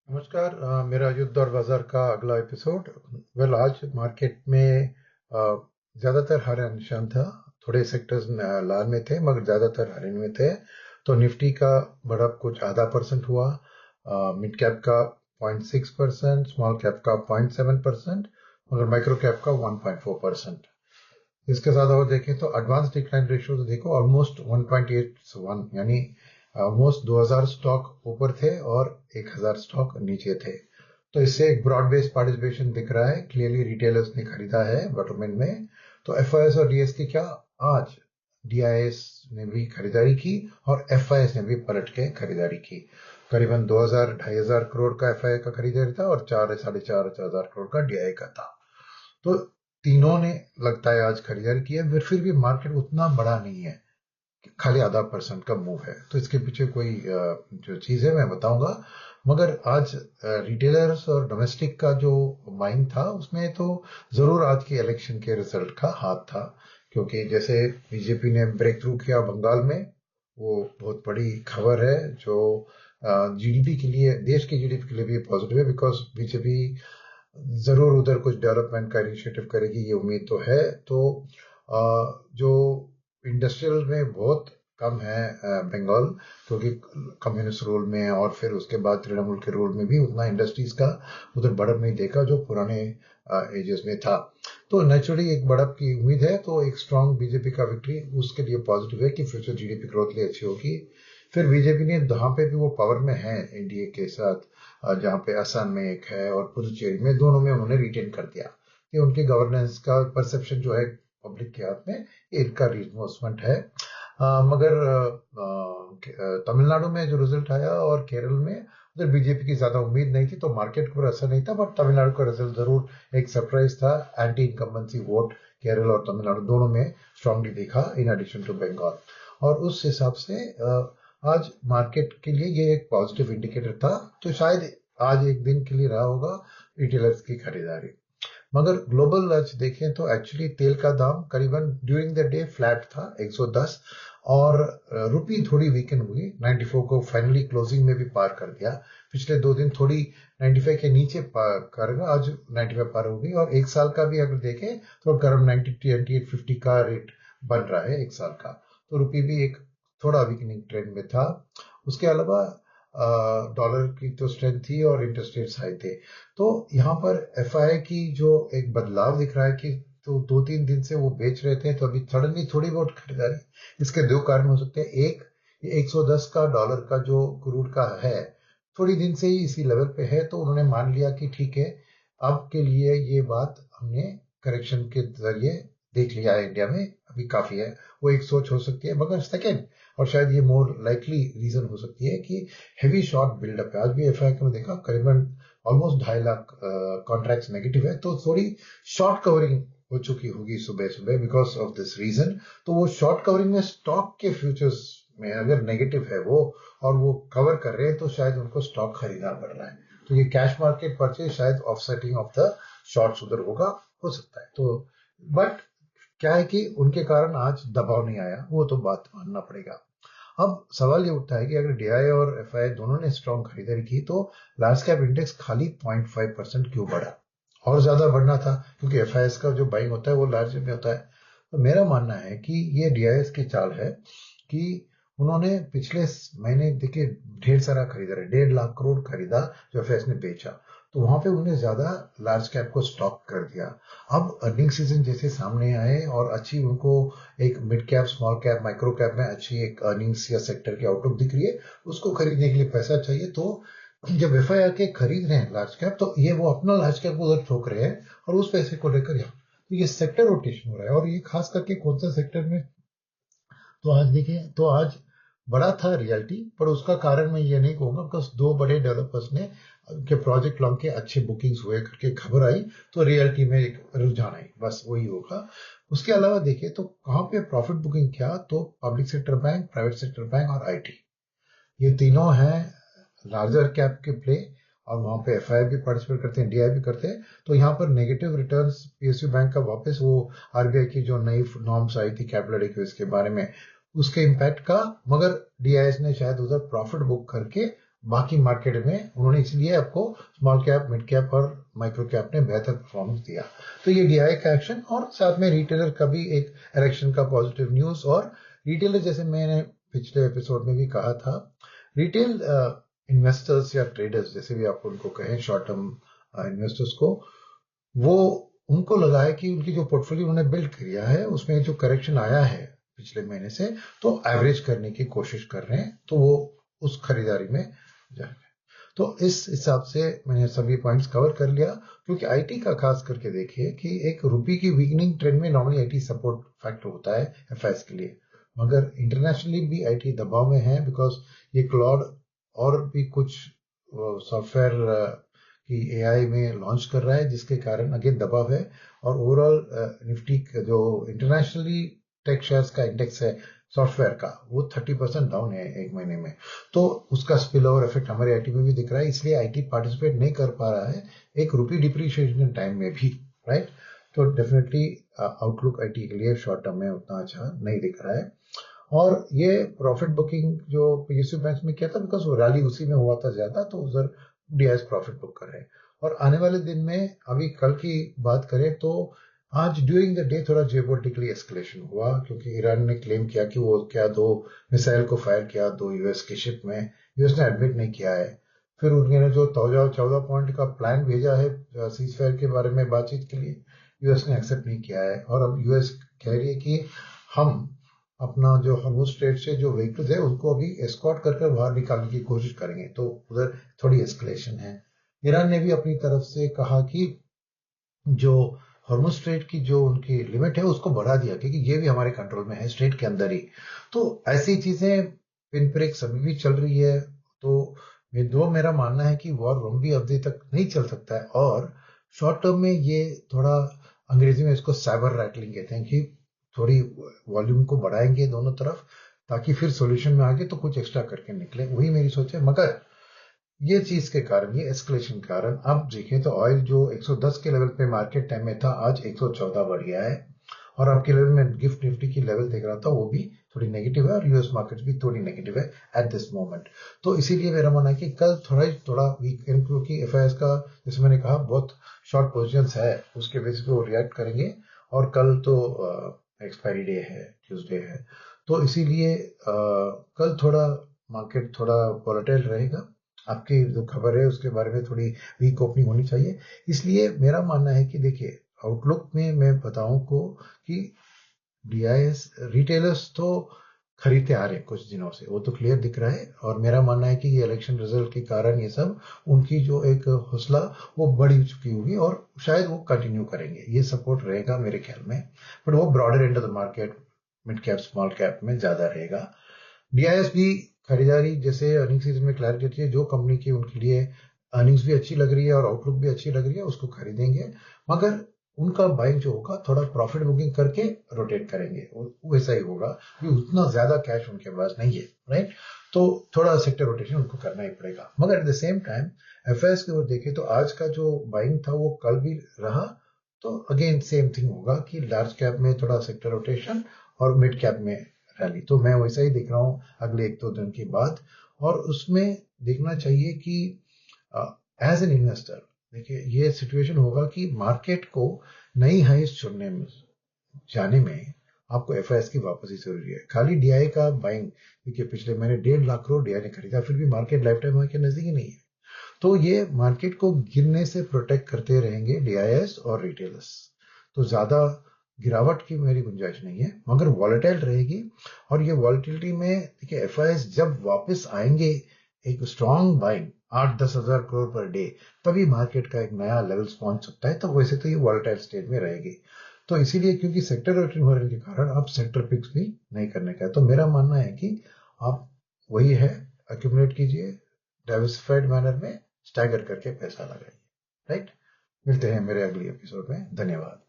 नमस्कार। मेरा युद्ध और बाजार का अगला एपिसोड। आज मार्केट में ज्यादातर हरा निशान था। थोड़े सेक्टर्स लाल में थे मगर ज्यादातर हरे में थे। तो निफ्टी का बढ़त कुछ ½ % हुआ। मिड कैप का 0.6%, स्मॉल कैप का 0.7%, मगर माइक्रो कैप का 1.4%। इसके साथ और देखें तो एडवांस डिक्लाइन रेशियो तो देखो ऑलमोस्ट 1.81, यानी ऑलमोस्ट 2000 स्टॉक ऊपर थे और 1000 स्टॉक नीचे थे। तो इससे एक ब्रॉड बेस्ड पार्टिसिपेशन दिख रहा है। क्लियरली रिटेलर्स ने खरीदा है बॉटम एंड में। तो एफआईएस और डीएस की क्या, आज डीआईएस ने भी खरीदारी की और एफआईएस ने भी पलट के खरीदारी की। करीबन 2000 2500 करोड़ का एफआईआई का खरीदारी था और 4 4.5 करोड़ का डीआई का था। तो तीनों ने लगता है आज खरीदारी की है, फिर भी मार्केट उतना बड़ा नहीं है, खाली ½ % का मूव है। तो इसके पीछे कोई जो चीज है मैं बताऊंगा। मगर आज रिटेलर्स और डोमेस्टिक का जो माइंड था उसमें तो जरूर आज के इलेक्शन के रिजल्ट का हाथ था। क्योंकि जैसे बीजेपी ने ब्रेक थ्रू किया बंगाल में, वो बहुत बड़ी खबर है जो जीडीपी के लिए, देश के जीडीपी के लिए भी पॉजिटिव है। बिकॉज बीजेपी जरूर उधर कुछ डेवलपमेंट का इनिशिएटिव करेगी, ये उम्मीद तो है। तो जो इंडस्ट्रियल में बहुत कम है बंगाल, क्योंकि कम्युनिस्ट रूल में और फिर उसके बाद तृणमूल के रूल में भी उतना इंडस्ट्रीज का उधर बढ़त नहीं देखा जो पुराने एजेस में था। तो नेचुरली एक बढ़त की उम्मीद है। तो एक स्ट्रांग बीजेपी का विक्ट्री उसके लिए पॉजिटिव है कि फ्यूचर जीडीपी ग्रोथ लिए अच्छी होगी। फिर बीजेपी ने जहां पे भी वो पावर में है एनडीए के साथ, जहां पे असम में एक है और पुदुचेरी में, दोनों में उन्होंने रिटेन कर दिया कि उनके गवर्नेंस का परसेप्शन जो है पब्लिक के हाथ में, इनका रिइंफोर्समेंट है। मगर तमिलनाडु में जो रिजल्ट आया और केरल में, उधर बीजेपी की ज्यादा उम्मीद नहीं थी तो मार्केट पर असर नहीं था। बट तमिलनाडु का रिजल्ट जरूर एक सरप्राइज था। एंटी इनकम्बेंसी वोट केरल और तमिलनाडु दोनों में स्ट्रांगली दिखा, इन एडिशन टू बंगाल। और उस हिसाब से आज मार्केट के लिए ये एक पॉजिटिव इंडिकेटर था। तो शायद आज एक दिन के लिए रहा होगा रिटेलर्स की खरीदारी। मगर ग्लोबल आज देखें तो एक्चुअली तेल का दाम करीबन ड्यूरिंग द डे फ्लैट था 110। और रुपी थोड़ी वीकन हुई, 94 को फाइनली क्लोजिंग में भी पार कर दिया। पिछले 2 दिन थोड़ी 95 के नीचे पार कर गया, आज 95 पार हो गई। और एक साल का भी अगर देखें तो करीब 98 का रेट बन रहा है एक साल का। तो रुपी भी एक थोड़ा वीकनिंग ट्रेंड में था। उसके अलावा डॉलर की तो स्ट्रेंथ थी और इंटरेस्ट रेट्स हाई थे। तो यहाँ पर एफआई की जो एक बदलाव दिख रहा है कि तो 2-3 दिन से वो बेच रहे थे, तो अभी सडनली थोड़ी बहुत खरीदारी। इसके दो कारण हो सकते हैं। एक, ये 110 का डॉलर का जो क्रूड का है, थोड़ी दिन से ही इसी लेवल पे है, तो उन्होंने मान लिया कि ठीक है, अब के लिए ये बात हमने करेक्शन के जरिए देख लिया है इंडिया में, अभी काफी है। वो एक सोच हो सकती है। मगर सेकेंड, और शायद ये मोर लाइकली रीजन हो सकती है कि हेवी शॉर्ट बिल्डअप है। आज भी एफआई में देखा करीबन ऑलमोस्ट 2.5 लाख कॉन्ट्रैक्ट्स नेगेटिव है। तो थोड़ी शॉर्ट कवरिंग हो चुकी होगी सुबह सुबह बिकॉज ऑफ दिस रीजन। तो वो शॉर्ट कवरिंग में स्टॉक के फ्यूचर्स में अगर नेगेटिव है वो, और वो कवर कर रहे हैं, तो शायद उनको स्टॉक खरीदना पड़ रहा है। तो ये कैश मार्केट परचेज शायद ऑफसेटिंग ऑफ द शॉर्ट्स उधर होगा, हो सकता है। तो बट क्या है कि उनके कारण आज दबाव नहीं आया, वो तो बात मानना पड़ेगा। अब सवाल ये उठता है कि अगर डीआई और एफआई दोनों ने स्ट्रॉन्ग खरीदारी की तो लार्ज कैप इंडेक्स खाली 0.5% क्यों बढ़ा। और ज्यादा बढ़ना था, क्योंकि एफआईएस का जो बाइंग होता है वो लार्ज में होता है। तो मेरा मानना है कि ये डीआईएस की चाल है कि उन्होंने पिछले महीने देखिए ढेर सारा खरीदा है, 1.5 लाख करोड़ खरीदा जो एफआईएस ने बेचा। तो वहां पे उन्होंने ज्यादा लार्ज कैप को स्टॉक कर दिया। अब अर्निंग सीजन जैसे सामने आए और अच्छी उनको एक mid cap, small cap, micro cap में अच्छी एक अर्निंग्स या सेक्टर की आउटलुक दिख रही है, उसको खरीदने के लिए पैसा चाहिए। तो जब एफआई आके खरीद रहे हैं लार्ज कैप, तो ये वो अपना लार्ज कैप को उधर ठोक रहे हैं और उस पैसे को लेकर यहाँ, तो ये सेक्टर रोटेशन हो रहा है। और ये खास करके कौन सा सेक्टर में, तो आज देखें तो आज बड़ा था रियलिटी, पर उसका कारण मैं ये नहीं कहूंगा बिकॉज दो बड़े डेवलपर्स ने के प्रोजेक्ट लॉन्च के अच्छे बुकिंग्स हुए करके खबर आई, तो रियलिटी में एक रुझान आई, बस वही होगा। उसके अलावा देखिए तो कहाँ पे प्रॉफिट बुकिंग किया, तो public sector bank, private sector bank और आईटी, ये तीनों हैं लार्जर कैप के प्ले। और वहां पे एफआई भी पार्टिसिपेट करते हैं, डीआई भी करते हैं। तो यहाँ पर नेगेटिव रिटर्न्स पीएसयू बैंक का वापस वो आरबीआई की जो नई नॉर्म्स आई थी कैपिटल एडिक्वेसी के बारे में, उसके इम्पैक्ट का। मगर डीआईएस ने शायद उधर प्रॉफिट बुक करके बाकी मार्केट में उन्होंने, इसलिए आपको स्मॉल कैप, मिड कैप और माइक्रो कैप ने बेहतर परफॉर्मेंस दिया। तो ये डीआई का एक्शन और साथ में रिटेलर का भी एक इलेक्शन का पॉजिटिव न्यूज। और रिटेलर, जैसे मैंने पिछले एपिसोड में भी कहा था, रिटेल इन्वेस्टर्स या ट्रेडर्स, जैसे भी आप उनको कहें, शॉर्ट टर्म इन्वेस्टर्स को, वो उनको लगा है कि उनकी जो पोर्टफोलियो उन्होंने बिल्ड किया है उसमें जो करेक्शन आया है पिछले महीने से, तो एवरेज करने की कोशिश कर रहे हैं, तो वो उस खरीदारी में जाएंगे। तो इस हिसाब से मैंने सभी पॉइंट्स कवर कर लिया। क्योंकि आईटी का खास करके देखिए कि एक रुपये की वीकनिंग ट्रेंड में नॉर्मली आईटी सपोर्ट फैक्टर होता है एफएस के लिए, मगर इंटरनेशनली भी आईटी दबाव में है, बिकॉज ये क्लाउड और भी कुछ सॉफ्टवेयर की एआई में लॉन्च कर रहा है, जिसके कारण अगेन दबाव है। और ओवरऑल निफ्टी जो इंटरनेशनली टेक शेयर्स का इंडेक्स है सॉफ्टवेयर का, वो 30% डाउन है एक महीने में। तो उसका स्पिल ओवर इफेक्ट हमारे आईटी में भी दिख रहा है, इसलिए आईटी पार्टिसिपेट नहीं कर पा रहा है एक रुपी डिप्रिशिएशन टाइम में भी, राइट। तो डेफिनेटली आउटलुक आईटी के लिए शॉर्ट टर्म में उतना अच्छा नहीं दिख रहा है। और ये प्रॉफिट बुकिंग जो पीएसयू बैंक में किया था, बिकॉज वो रैली उसी में हुआ था ज्यादा, तो उधर डीआईएस प्रॉफिट बुक कर रहे हैं। और आने वाले दिन में, अभी कल की बात करें तो आज ड्यूरिंग द डे थोड़ा जियोपॉलिटिकली एस्केलेशन हुआ, क्योंकि ईरान ने क्लेम किया कि वो क्या 2 मिसाइल को फायर किया 2 यूएस की शिप में। यूएस ने एडमिट नहीं किया है। फिर उन्होंने जो 14 पॉइंट का प्लान भेजा है सीज फायर के बारे में बातचीत के लिए, यूएस ने एक्सेप्ट नहीं किया है। और अब यूएस कह रही है कि हम अपना जो हॉर्मुज स्ट्रेट से जो व्हीकल्स है उनको अभी एस्कॉर्ट करके बाहर निकालने की कोशिश करेंगे, तो उधर थोड़ी एस्केलेशन है। ईरान ने भी अपनी तरफ से कहा कि जो हॉर्मुज स्ट्रेट की जो उनकी लिमिट है उसको बढ़ा दिया, क्योंकि ये भी हमारे कंट्रोल में है, स्ट्रेट के अंदर ही। तो ऐसी चीजें पिन प्रिक्स अभी भी चल रही है। तो मेरा मानना है कि वॉर लंबी अवधि तक नहीं चल सकता है, और शॉर्ट टर्म में ये थोड़ा, अंग्रेजी में इसको साइबर रैटलिंग कहते हैं, कि थोड़ी वॉल्यूम को बढ़ाएंगे दोनों तरफ, ताकि फिर सॉल्यूशन में आगे तो कुछ एक्स्ट्रा करके निकले, वही मेरी सोच है। मगर ये चीज के कारण, ये एस्केलेशन के कारण, अब देखें तो ऑयल जो 110 के लेवल पे मार्केट टाइम में था, आज 114 बढ़ गया है। और आपके लेवल में गिफ्ट निफ्टी की लेवल देख रहा था, वो भी थोड़ी नेगेटिव है, और यूएस मार्केट भी थोड़ी नेगेटिव है एट दिस मोमेंट। तो इसीलिए मेरा मानना है कि कल थोड़ा वीक, क्योंकि एफआईएस का, जैसे मैंने कहा, बहुत शॉर्ट पोजिशन है, उसके बेसिस पे वो रिएक्ट करेंगे। और कल तो एक्सपायरी डे है, ट्यूसडे है, तो इसीलिए कल थोड़ा मार्केट थोड़ा वॉलेटाइल रहेगा। आपकी जो खबर है उसके बारे में थोड़ी वीक ओपनिंग होनी चाहिए। इसलिए मेरा मानना है कि देखिए, आउटलुक में मैं बताऊं को कि डीआईएस रिटेलर्स तो खरीदते आ रहे हैं कुछ दिनों से, वो तो क्लियर दिख रहा है। और मेरा मानना है कि ये इलेक्शन रिजल्ट के कारण ये सब, उनकी जो एक हौसला वो बढ़ चुकी होगी, और शायद वो कंटिन्यू करेंगे, ये सपोर्ट रहेगा मेरे ख्याल में। बट वो broader end of the market, mid cap small cap में ज्यादा रहेगा। डीआईएस भी खरीदारी, जैसे अर्निंग सीजन में क्लैरिटी होती है, जो कंपनी की उनके लिए अर्निंग्स भी अच्छी लग रही है और आउटलुक भी अच्छी लग रही है, उसको खरीदेंगे। मगर उनका बाइंग जो होगा थोड़ा प्रॉफिट बुकिंग करके रोटेट करेंगे, वैसा ही होगा, क्योंकि उतना ज्यादा कैश उनके पास नहीं है, राइट। तो थोड़ा सेक्टर रोटेशन उनको करना ही पड़ेगा। मगर at the same time FS की ओर देखें तो आज का जो बाइंग था वो कल भी रहा, तो अगेन सेम थिंग होगा कि लार्ज कैप में थोड़ा सेक्टर रोटेशन और मिड कैप में रैली। तो मैं वैसा ही देख रहा हूँ अगले 1-2 दिन के बाद। और उसमें देखना चाहिए कि एज एन इन्वेस्टर, देखिए ये सिचुएशन होगा कि मार्केट को नई हाइस्ट चुनने में, जाने में आपको एफआईएस की वापसी जरूरी है। खाली डीआई का बाइंग, देखिए पिछले महीने 1.5 लाख करोड़ डीआई ने खरीदा, फिर भी मार्केट लाइफ टाइम के नजदीक ही नहीं है। तो ये मार्केट को गिरने से प्रोटेक्ट करते रहेंगे डीआईएस और रिटेलर्स। तो ज्यादा गिरावट की मेरी गुंजाइश नहीं है, मगर वॉलेटाइल रहेगी। और ये वॉलेटिलिटी में देखिए, एफआईएस जब वापस आएंगे एक स्ट्रॉन्ग बाइंग 8-10 हजार करोड़ पर डे, तभी मार्केट का एक नया लेवल पहुंच सकता है। तो वैसे तो ये वॉलेटाइल स्टेट में रहेगी। तो इसीलिए, क्योंकि सेक्टर रोटेशन होने के कारण अब सेक्टर पिक्स भी नहीं करने का है। तो मेरा मानना है कि आप वही है, अक्यूमुलेट कीजिए डाइवर्सिफाइड मैनर में, स्टैगर करके पैसा लगाइए, राइट। मिलते हैं मेरे अगली एपिसोड में। धन्यवाद।